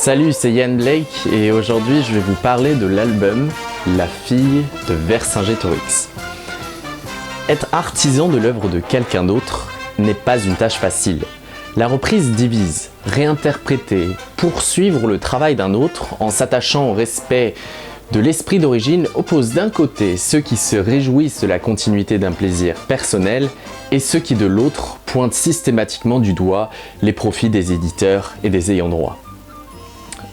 Salut, c'est Yann Blake et aujourd'hui je vais vous parler de l'album La fille de Vercingétorix. Être artisan de l'œuvre de quelqu'un d'autre n'est pas une tâche facile. La reprise divise, réinterpréter, poursuivre le travail d'un autre en s'attachant au respect de l'esprit d'origine oppose d'un côté ceux qui se réjouissent de la continuité d'un plaisir personnel et ceux qui de l'autre pointent systématiquement du doigt les profits des éditeurs et des ayants droit.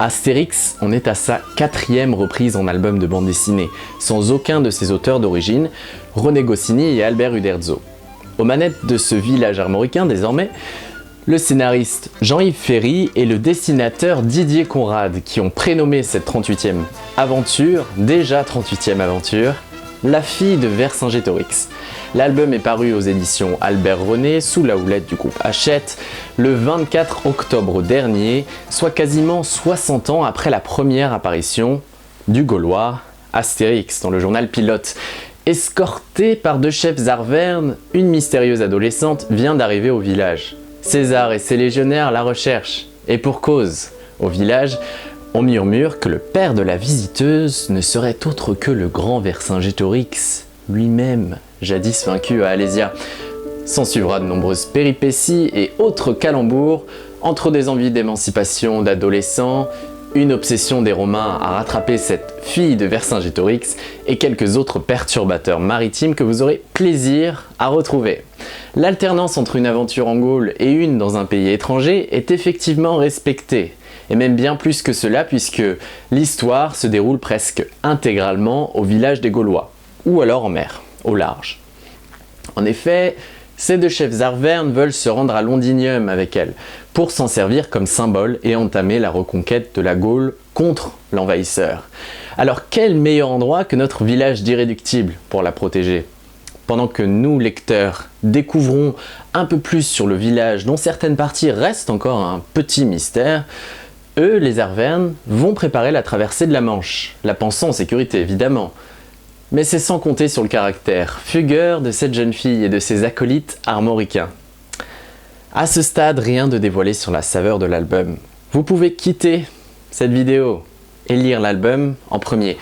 Astérix en est à sa 4e reprise en album de bande dessinée, sans aucun de ses auteurs d'origine, René Goscinny et Albert Uderzo. Aux manettes de ce village armoricain désormais, le scénariste Jean-Yves Ferry et le dessinateur Didier Conrad qui ont prénommé cette 38e aventure, déjà 38e aventure, La fille de Vercingétorix. L'album est paru aux éditions Albert René sous la houlette du groupe Hachette le 24 octobre dernier, soit quasiment 60 ans après la première apparition du Gaulois Astérix dans le journal Pilote. Escorté par deux chefs arvernes, une mystérieuse adolescente vient d'arriver au village. César et ses légionnaires la recherchent, et pour cause. Au village, on murmure que le père de la visiteuse ne serait autre que le grand Vercingétorix, lui-même, jadis vaincu à Alésia. S'en suivra de nombreuses péripéties et autres calembours, entre des envies d'émancipation d'adolescents, une obsession des Romains à rattraper cette fille de Vercingétorix et quelques autres perturbateurs maritimes que vous aurez plaisir à retrouver. L'alternance entre une aventure en Gaule et une dans un pays étranger est effectivement respectée, et même bien plus que cela puisque l'histoire se déroule presque intégralement au village des Gaulois, ou alors en mer, au large. En effet, ces deux chefs arvernes veulent se rendre à Londinium avec elle, pour s'en servir comme symbole et entamer la reconquête de la Gaule contre l'envahisseur. Alors quel meilleur endroit que notre village d'Irréductible pour la protéger ? Pendant que nous, lecteurs, découvrons un peu plus sur le village dont certaines parties restent encore un petit mystère, eux, les Arvernes, vont préparer la traversée de la Manche, la pensant en sécurité évidemment. Mais c'est sans compter sur le caractère fugueur de cette jeune fille et de ses acolytes armoricains. À ce stade, rien de dévoilé sur la saveur de l'album. Vous pouvez quitter cette vidéo et lire l'album en premier.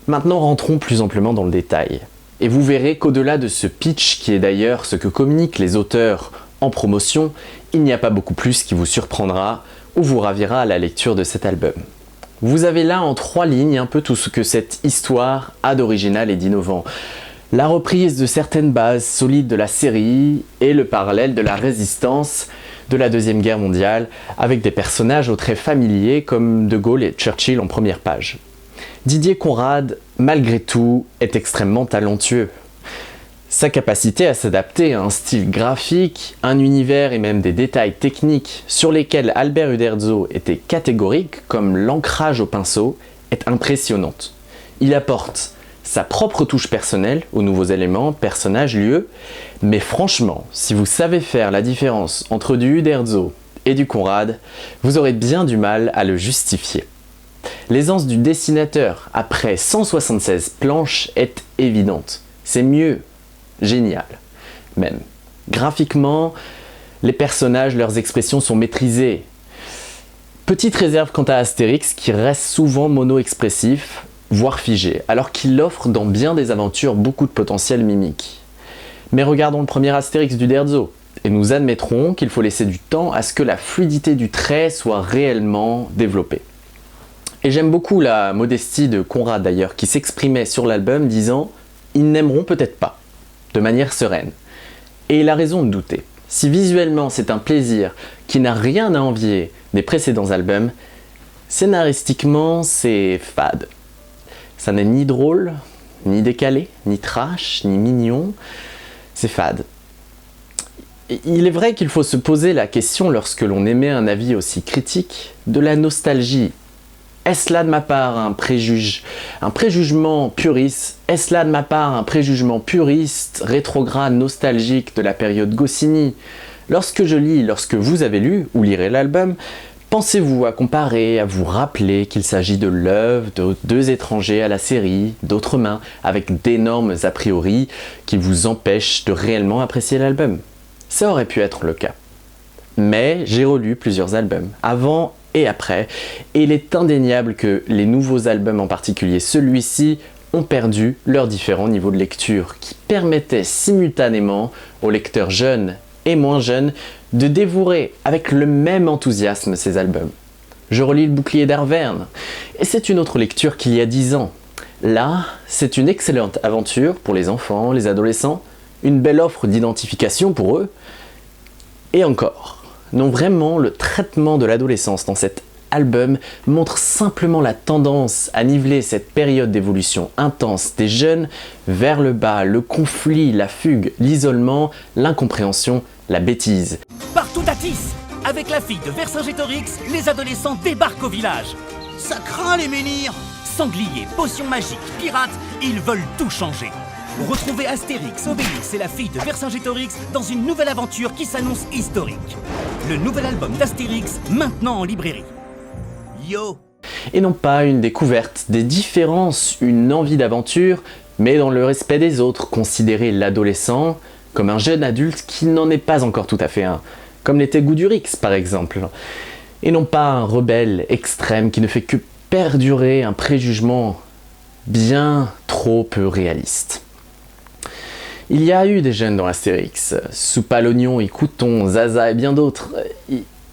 Maintenant, rentrons plus amplement dans le détail. Et vous verrez qu'au-delà de ce pitch, qui est d'ailleurs ce que communiquent les auteurs en promotion, il n'y a pas beaucoup plus qui vous surprendra ou vous ravira à la lecture de cet album. Vous avez là en 3 lignes un peu tout ce que cette histoire a d'original et d'innovant. La reprise de certaines bases solides de la série et le parallèle de la résistance de la Deuxième Guerre mondiale avec des personnages aux traits familiers comme De Gaulle et Churchill en première page. Didier Conrad, malgré tout, est extrêmement talentueux. Sa capacité à s'adapter à un style graphique, un univers et même des détails techniques sur lesquels Albert Uderzo était catégorique, comme l'ancrage au pinceau, est impressionnante. Il apporte sa propre touche personnelle aux nouveaux éléments, personnages, lieux, mais franchement, si vous savez faire la différence entre du Uderzo et du Conrad, vous aurez bien du mal à le justifier. L'aisance du dessinateur après 176 planches est évidente. C'est mieux, génial, même. Graphiquement, les personnages, leurs expressions sont maîtrisées. Petite réserve quant à Astérix qui reste souvent mono-expressif, voire figé, alors qu'il offre dans bien des aventures beaucoup de potentiel mimique. Mais regardons le premier Astérix d'Uderzo, et nous admettrons qu'il faut laisser du temps à ce que la fluidité du trait soit réellement développée. Et j'aime beaucoup la modestie de Conrad d'ailleurs, qui s'exprimait sur l'album disant « Ils n'aimeront peut-être pas », de manière sereine. Et il a raison de douter. Si visuellement c'est un plaisir qui n'a rien à envier des précédents albums, scénaristiquement c'est fade. Ça n'est ni drôle, ni décalé, ni trash, ni mignon, c'est fade. Il est vrai qu'il faut se poser la question lorsque l'on émet un avis aussi critique de la nostalgie. Est-ce là de ma part un préjugement puriste? Est-ce là de ma part un préjugement puriste, rétrograde, nostalgique de la période Goscinny? Lorsque vous avez lu ou lirez l'album, pensez-vous à comparer, à vous rappeler qu'il s'agit de l'œuvre de 2 étrangers à la série, d'autres mains, avec d'énormes a priori qui vous empêchent de réellement apprécier l'album? Ça aurait pu être le cas. Mais j'ai relu plusieurs albums, avant et après, et il est indéniable que les nouveaux albums, en particulier celui-ci, ont perdu leurs différents niveaux de lecture, qui permettaient simultanément aux lecteurs jeunes et moins jeunes de dévorer avec le même enthousiasme ces albums. Je relis Le Bouclier d'Arverne, et c'est une autre lecture qu'il y a 10 ans. Là, c'est une excellente aventure pour les enfants, les adolescents, une belle offre d'identification pour eux, et encore. Non, vraiment, le traitement de l'adolescence dans cet album montre simplement la tendance à niveler cette période d'évolution intense des jeunes vers le bas, le conflit, la fugue, l'isolement, l'incompréhension, la bêtise. Partout à Tis, avec la fille de Vercingétorix, les adolescents débarquent au village. Ça craint les menhirs. Sangliers, potions magiques, pirates, ils veulent tout changer. Retrouvez Astérix, Obélix et la fille de Vercingétorix dans une nouvelle aventure qui s'annonce historique. Le nouvel album d'Astérix, maintenant en librairie. Yo. Et non pas une découverte des différences, une envie d'aventure, mais dans le respect des autres, considérer l'adolescent comme un jeune adulte qui n'en est pas encore tout à fait un, comme l'était Goudurix par exemple. Et non pas un rebelle extrême qui ne fait que perdurer un préjugement bien trop peu réaliste. Il y a eu des jeunes dans Astérix, Soupe à l'oignon, Écouton, Zaza et bien d'autres.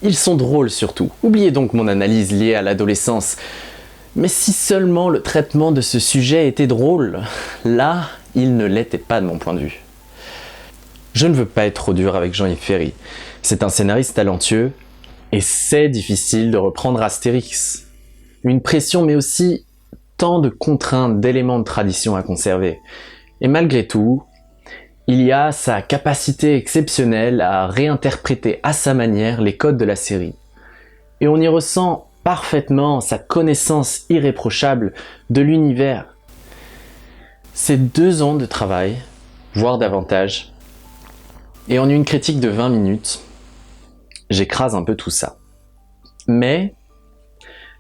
Ils sont drôles surtout. Oubliez donc mon analyse liée à l'adolescence. Mais si seulement le traitement de ce sujet était drôle, là, il ne l'était pas de mon point de vue. Je ne veux pas être trop dur avec Jean-Yves Ferry. C'est un scénariste talentueux, et c'est difficile de reprendre Astérix. Une pression mais aussi tant de contraintes, d'éléments de tradition à conserver. Et malgré tout, il y a sa capacité exceptionnelle à réinterpréter à sa manière les codes de la série. Et on y ressent parfaitement sa connaissance irréprochable de l'univers. C'est 2 ans de travail, voire davantage, et en une critique de 20 minutes, j'écrase un peu tout ça. Mais,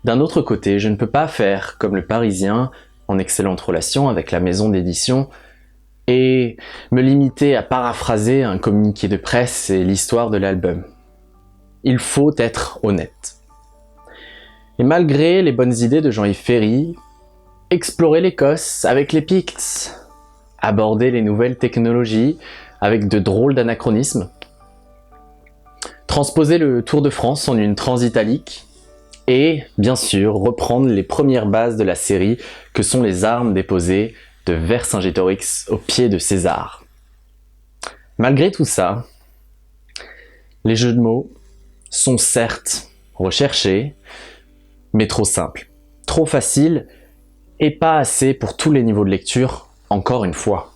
d'un autre côté, je ne peux pas faire comme Le Parisien, en excellente relation avec la maison d'édition, et me limiter à paraphraser un communiqué de presse et l'histoire de l'album. Il faut être honnête. Et malgré les bonnes idées de Jean-Yves Ferry, explorer l'Écosse avec les Picts, aborder les nouvelles technologies avec de drôles d'anachronismes, transposer le Tour de France en une transitalique, et, bien sûr, reprendre les premières bases de la série que sont les armes déposées de Vercingétorix au pied de César. Malgré tout ça, les jeux de mots sont certes recherchés, mais trop simples, trop faciles et pas assez pour tous les niveaux de lecture, encore une fois.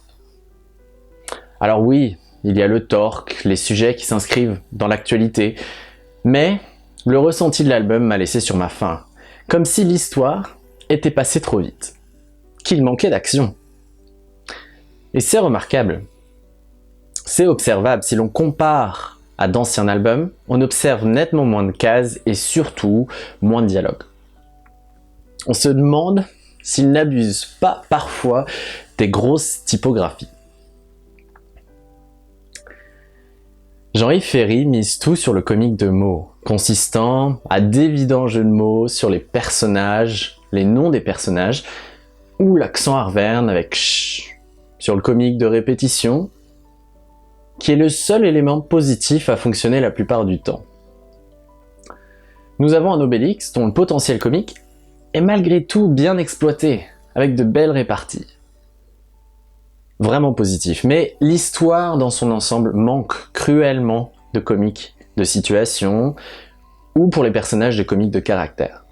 Alors oui, il y a le torque, les sujets qui s'inscrivent dans l'actualité, mais le ressenti de l'album m'a laissé sur ma faim, comme si l'histoire était passée trop vite, qu'il manquait d'action. Et c'est remarquable, c'est observable, si l'on compare à d'anciens albums, on observe nettement moins de cases et surtout moins de dialogue. On se demande s'il n'abuse pas parfois des grosses typographies. Jean-Yves Ferry mise tout sur le comique de mots, consistant à d'évidents jeux de mots sur les personnages, les noms des personnages, ou l'accent arverne avec ch sur le comique de répétition, qui est le seul élément positif à fonctionner la plupart du temps. Nous avons un Obélix dont le potentiel comique est malgré tout bien exploité, avec de belles réparties. Vraiment positif, mais l'histoire dans son ensemble manque cruellement de comique de situation, ou pour les personnages de comique de caractère.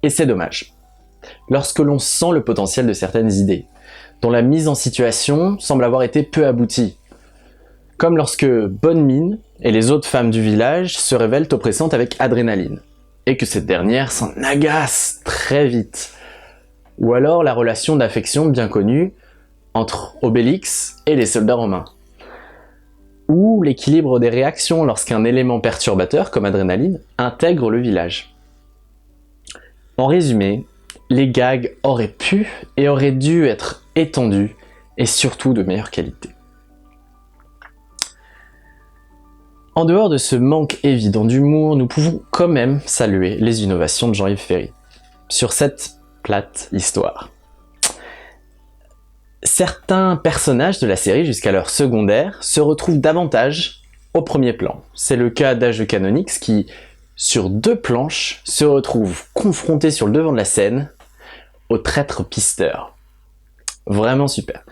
Et c'est dommage, lorsque l'on sent le potentiel de certaines idées, dont la mise en situation semble avoir été peu aboutie, comme lorsque Bonne Mine et les autres femmes du village se révèlent oppressantes avec Adrénaline, et que cette dernière s'en agace très vite, ou alors la relation d'affection bien connue entre Obélix et les soldats romains, ou l'équilibre des réactions lorsqu'un élément perturbateur comme Adrénaline intègre le village. En résumé, les gags auraient pu et auraient dû être étendus et surtout de meilleure qualité. En dehors de ce manque évident d'humour, nous pouvons quand même saluer les innovations de Jean-Yves Ferry sur cette plate histoire. Certains personnages de la série, jusqu'alors secondaires, se retrouvent davantage au premier plan. C'est le cas d'Age Canonix qui, sur 2 planches, se retrouve confronté sur le devant de la scène au traître pisteur. Vraiment super.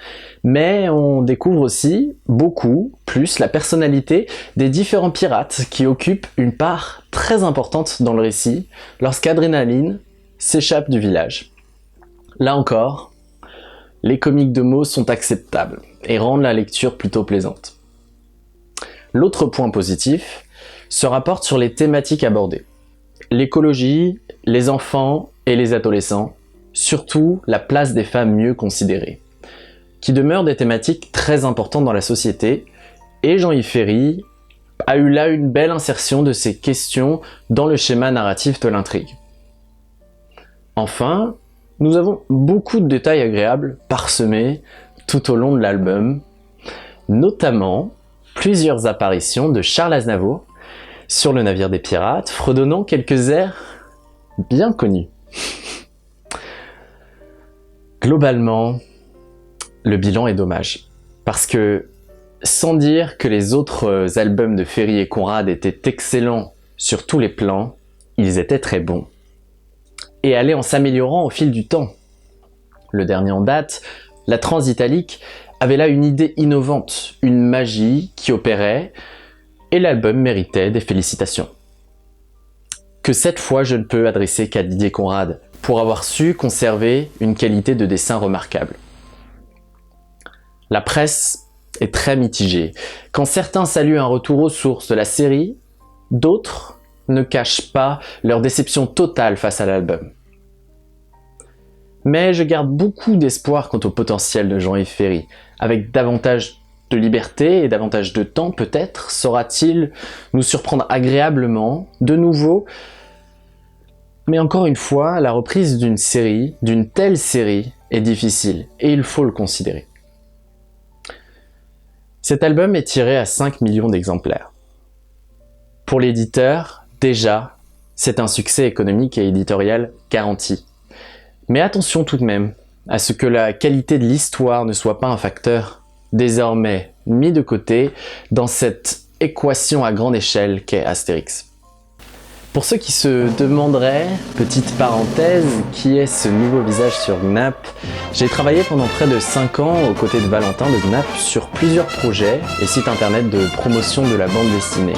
Mais on découvre aussi beaucoup plus la personnalité des différents pirates qui occupent une part très importante dans le récit lorsqu'Adrénaline s'échappe du village. Là encore, les comiques de mots sont acceptables et rendent la lecture plutôt plaisante. L'autre point positif se rapporte sur les thématiques abordées. L'écologie, les enfants et les adolescents, surtout la place des femmes mieux considérées, qui demeurent des thématiques très importantes dans la société, et Jean-Yves Ferry a eu là une belle insertion de ces questions dans le schéma narratif de l'intrigue. Enfin, nous avons beaucoup de détails agréables parsemés tout au long de l'album, notamment plusieurs apparitions de Charles Aznavour sur le navire des pirates, fredonnant quelques airs bien connus. Globalement, le bilan est dommage, parce que sans dire que les autres albums de Ferry et Conrad étaient excellents sur tous les plans, ils étaient très bons, et allaient en s'améliorant au fil du temps. Le dernier en date, La Transitalique, avait là une idée innovante, une magie qui opérait, et l'album méritait des félicitations. Que cette fois je ne peux adresser qu'à Didier Conrad, pour avoir su conserver une qualité de dessin remarquable. La presse est très mitigée. Quand certains saluent un retour aux sources de la série, d'autres ne cachent pas leur déception totale face à l'album. Mais je garde beaucoup d'espoir quant au potentiel de Jean-Yves Ferry. Avec davantage de liberté et davantage de temps peut-être, saura-t-il nous surprendre agréablement, de nouveau. Mais encore une fois, la reprise d'une série, d'une telle série, est difficile, et il faut le considérer. Cet album est tiré à 5 millions d'exemplaires. Pour l'éditeur, déjà, c'est un succès économique et éditorial garanti. Mais attention tout de même à ce que la qualité de l'histoire ne soit pas un facteur désormais mis de côté dans cette équation à grande échelle qu'est Astérix. Pour ceux qui se demanderaient, petite parenthèse, qui est ce nouveau visage sur Gnapp, j'ai travaillé pendant près de 5 ans aux côtés de Valentin de Gnapp sur plusieurs projets et sites internet de promotion de la bande dessinée.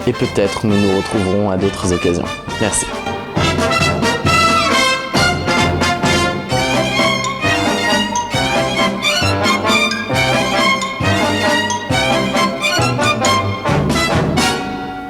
Et peut-être nous nous retrouverons à d'autres occasions. Merci.